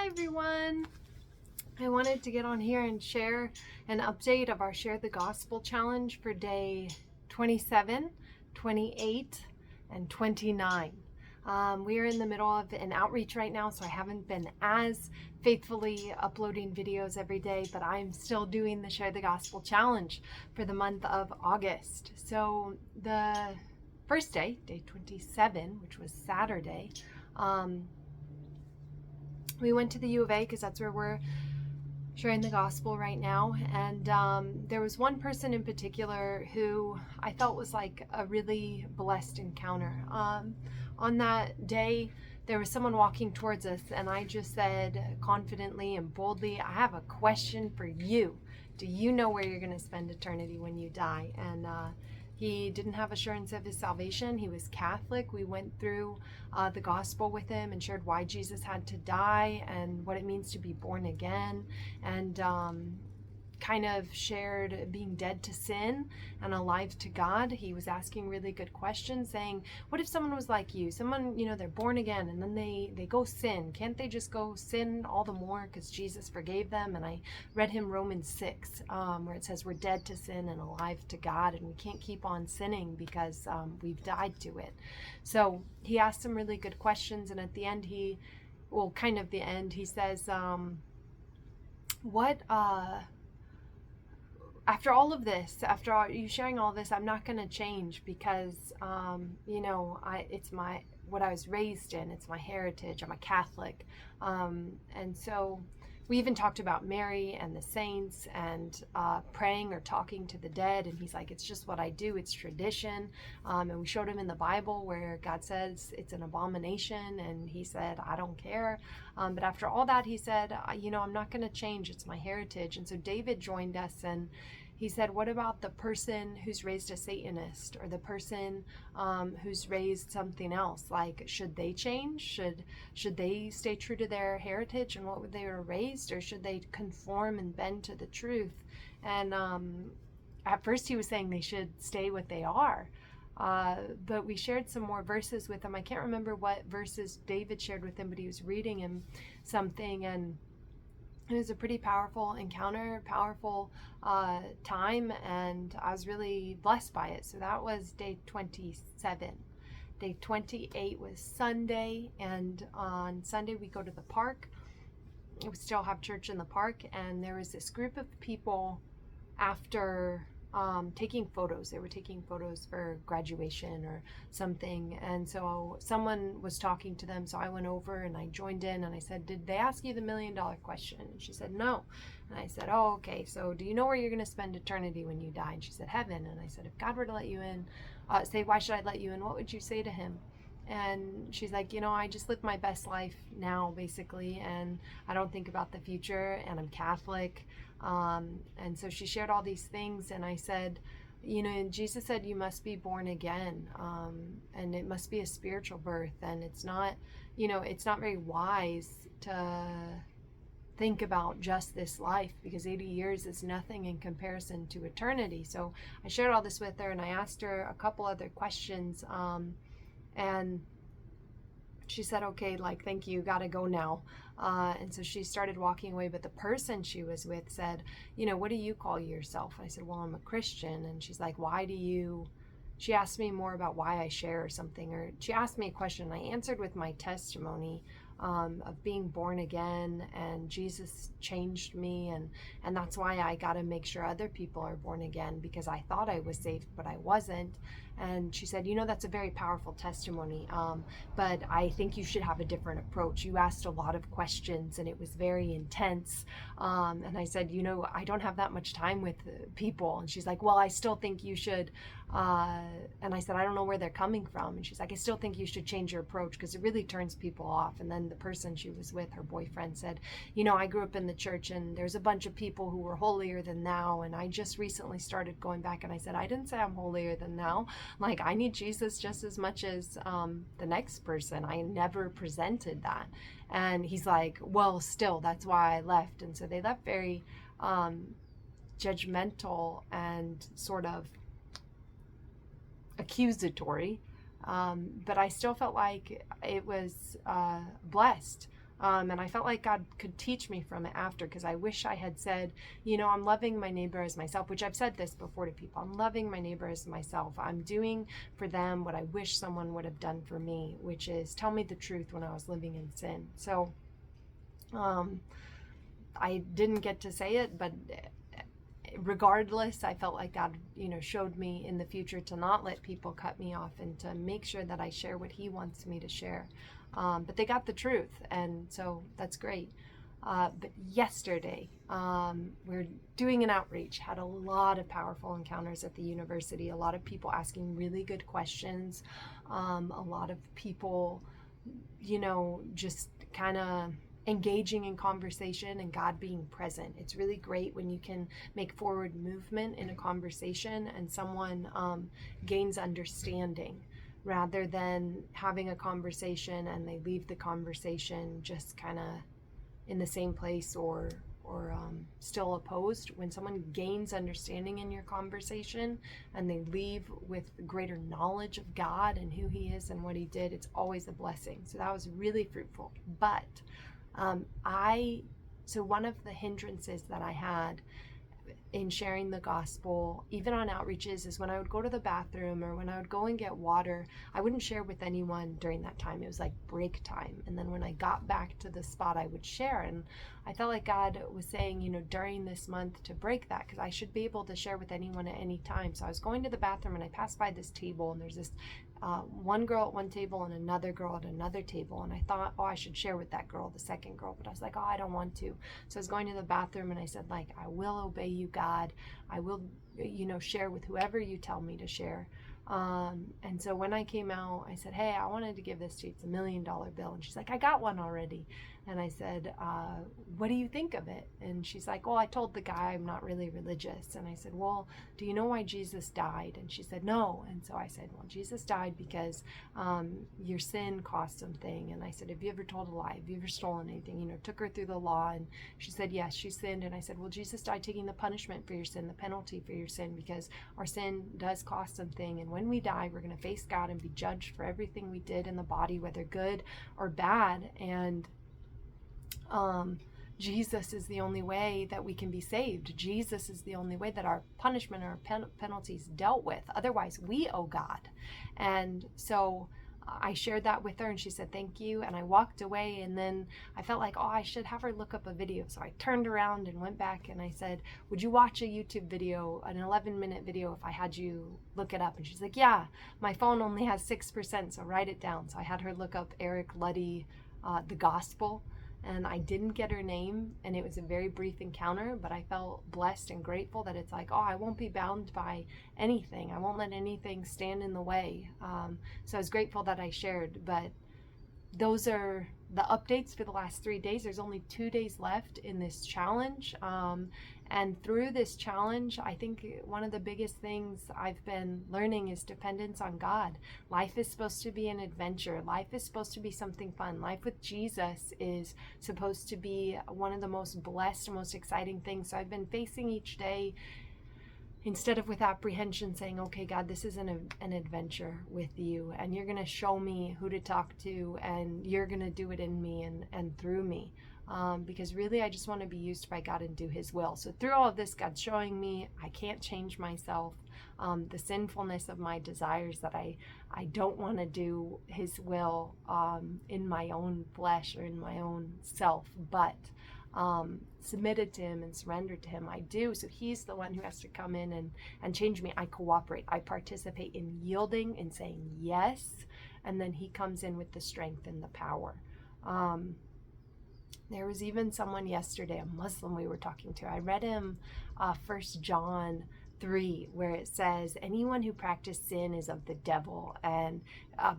Hi everyone! I wanted to get on here and share an update of our Share the Gospel challenge for day 27, 28, and 29. We are in the middle of an outreach right now, so I haven't been as faithfully uploading videos every day, but I'm still doing the Share the Gospel challenge for the month of August. So the first day, day 27, which was Saturday, we went to the U of A because that's where we're sharing the gospel right now. And there was one person in particular who I felt was like a really blessed encounter. On that day, there was someone walking towards us, and I just said confidently and boldly, I have a question for you. Do you know where you're going to spend eternity when you die? And he didn't have assurance of his salvation. He was Catholic. We went through the gospel with him and shared why Jesus had to die and what it means to be born again, and kind of shared being dead to sin and alive to God. He was asking really good questions, saying, what if someone was like you? Someone, they're born again and then they go sin. Can't they just go sin all the more because Jesus forgave them? And I read him Romans 6, where it says we're dead to sin and alive to God, and we can't keep on sinning because we've died to it. So he asked some really good questions, and at the end he says, after all of this, after all, you sharing all this, I'm not going to change because, it's what I was raised in. It's my heritage. I'm a Catholic. And so we even talked about Mary and the saints and praying or talking to the dead. And he's like, it's just what I do. It's tradition. And we showed him in the Bible where God says it's an abomination. And he said, I don't care. But after all that, he said, I'm not going to change. It's my heritage. And so David joined us, and he said, what about the person who's raised a Satanist, or the person who's raised something else? Like, should they change? Should they stay true to their heritage and what they were raised, or should they conform and bend to the truth? And at first he was saying they should stay what they are. But we shared some more verses with him. I can't remember what verses David shared with him, but he was reading him something, and it was a pretty powerful encounter, powerful time, and I was really blessed by it. So that was day 27. Day 28 was Sunday, and on Sunday we go to the park. We still have church in the park, and there was this group of people after taking photos. They were taking photos for graduation or something, and so someone was talking to them, so I went over and I joined in, and I said, did they ask you the $1 million question? And she said, no. And I said, oh, okay, so do you know where you're going to spend eternity when you die? And she said, heaven. And I said, if God were to let you in, why should I let you in? What would you say to him? And she's like, I just live my best life now, basically, and I don't think about the future, and I'm Catholic. And so she shared all these things, and I said, and Jesus said you must be born again, and it must be a spiritual birth, and it's not very wise to think about just this life, because 80 years is nothing in comparison to eternity. So I shared all this with her, and I asked her a couple other questions, and she said, okay, thank you, gotta go now. And so she started walking away, but the person she was with said, what do you call yourself? I said, well, I'm a Christian. And she's like, she asked me more about why I share or something, or she asked me a question. I answered with my testimony of being born again, and Jesus changed me, and that's why I got to make sure other people are born again, because I thought I was saved, but I wasn't. And she said, that's a very powerful testimony, but I think you should have a different approach. You asked a lot of questions, and it was very intense. And I said, I don't have that much time with people. And she's like, well, I still think you should. And I said, I don't know where they're coming from. And she's like, I still think you should change your approach, because it really turns people off. And then the person she was with, her boyfriend, said, I grew up in the church, and there's a bunch of people who were holier than thou, and I just recently started going back. And I said, I didn't say I'm holier than thou. Like, I need Jesus just as much as the next person. I never presented that. And he's like, well, still, that's why I left. And so they left very judgmental and sort of accusatory, but I still felt like it was blessed. And I felt like God could teach me from it after, because I wish I had said, I'm loving my neighbor as myself, which I've said this before to people. I'm loving my neighbor as myself. I'm doing for them what I wish someone would have done for me, which is tell me the truth when I was living in sin. So I didn't get to say it, but regardless, I felt like God, showed me in the future to not let people cut me off and to make sure that I share what he wants me to share. But they got the truth, and so that's great. But yesterday, we're doing an outreach, had a lot of powerful encounters at the university, a lot of people asking really good questions, a lot of people, just kind of engaging in conversation and God being present. It's really great when you can make forward movement in a conversation and someone gains understanding, rather than having a conversation and they leave the conversation just kind of in the same place or still opposed. When someone gains understanding in your conversation and they leave with greater knowledge of God and who he is and what he did, it's always a blessing. So that was really fruitful. But so one of the hindrances that I had in sharing the gospel, even on outreaches, is when I would go to the bathroom or when I would go and get water, I wouldn't share with anyone during that time. It was like break time. And then when I got back to the spot, I would share. And I felt like God was saying, during this month to break that, because I should be able to share with anyone at any time. So I was going to the bathroom and I passed by this table, and there's this one girl at one table and another girl at another table. And I thought, I should share with that girl, the second girl. But I was like, I don't want to. So I was going to the bathroom and I said, I will obey you, God. I will, share with whoever you tell me to share. And so when I came out, I said, hey, I wanted to give this to you. It's $1 million bill. And she's like, I got one already. And I said, what do you think of it? And she's like, I told the guy I'm not really religious. And I said, well, do you know why Jesus died? And she said, no. And so I said, well, Jesus died because your sin cost something. And I said, have you ever told a lie? Have you ever stolen anything? Took her through the law. And she said, yes, she sinned. And I said, well, Jesus died taking the punishment for your sin, the penalty for your sin, because our sin does cost something. And when we die, we're going to face God and be judged for everything we did in the body, whether good or bad. And Jesus is the only way that we can be saved. Jesus is the only way that our punishment or penalty is dealt with. Otherwise, we owe God. And so I shared that with her and she said, thank you. And I walked away, and then I felt like, I should have her look up a video. So I turned around and went back and I said, would you watch a YouTube video, an 11-minute video, if I had you look it up? And she's like, yeah, my phone only has 6%, so write it down. So I had her look up Eric Luddy, the gospel. And I didn't get her name, and it was a very brief encounter, but I felt blessed and grateful that it's like, I won't be bound by anything. I won't let anything stand in the way. So I was grateful that I shared, but those are the updates for the last 3 days. There's only 2 days left in this challenge. And through this challenge, I think one of the biggest things I've been learning is dependence on God. Life is supposed to be an adventure. Life is supposed to be something fun. Life with Jesus is supposed to be one of the most blessed, most exciting things. So I've been facing each day, instead of with apprehension, saying, okay, God, this is an adventure with you, and you're going to show me who to talk to, and you're going to do it in me and through me. Because really, I just want to be used by God and do his will. So through all of this, God's showing me I can't change myself, the sinfulness of my desires, that I don't want to do his will in my own flesh or in my own self, but submitted to him and surrendered to him, I do. So he's the one who has to come in and change me. I cooperate. I participate in yielding and saying yes, and then he comes in with the strength and the power. There was even someone yesterday, a Muslim we were talking to. I read him 1 John 3, where it says, anyone who practices sin is of the devil, and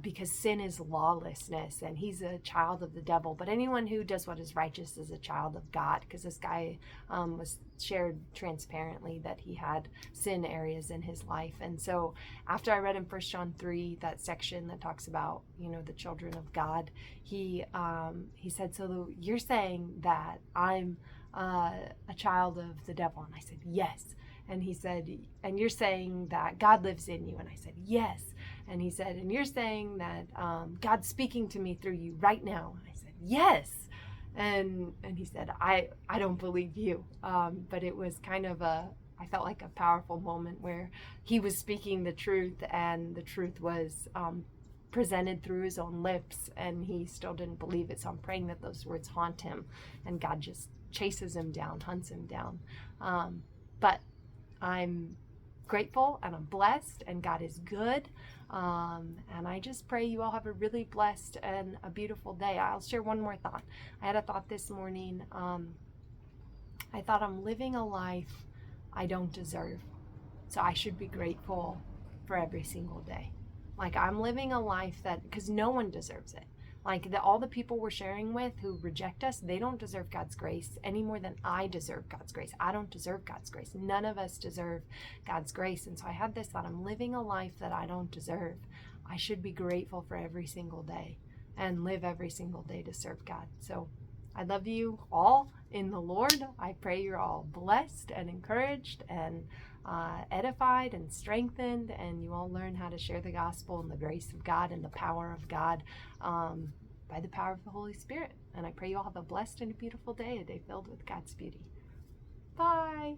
because sin is lawlessness, and he's a child of the devil. But anyone who does what is righteous is a child of God, because this guy was shared transparently that he had sin areas in his life. And so after I read in 1 John 3, that section that talks about, the children of God, he said, so you're saying that I'm a child of the devil? And I said, yes. And he said, and you're saying that God lives in you? And I said, yes. And he said, and you're saying that God's speaking to me through you right now? And I said, yes. And he said, I don't believe you. But it was kind of I felt like a powerful moment where he was speaking the truth, and the truth was presented through his own lips, and he still didn't believe it. So I'm praying that those words haunt him, and God just chases him down, hunts him down. But I'm grateful, and I'm blessed, and God is good. And I just pray you all have a really blessed and a beautiful day. I'll share one more thought. I had a thought this morning. I thought I'm living a life I don't deserve. So I should be grateful for every single day. Like, I'm living a life that, because no one deserves it. Like, all the people we're sharing with who reject us, they don't deserve God's grace any more than I deserve God's grace. I don't deserve God's grace. None of us deserve God's grace. And so I had this thought, I'm living a life that I don't deserve. I should be grateful for every single day and live every single day to serve God. So I love you all in the Lord. I pray you're all blessed and encouraged and edified and strengthened, and you all learn how to share the gospel and the grace of God and the power of God by the power of the Holy Spirit. And I pray you all have a blessed and a beautiful day, a day filled with God's beauty. Bye.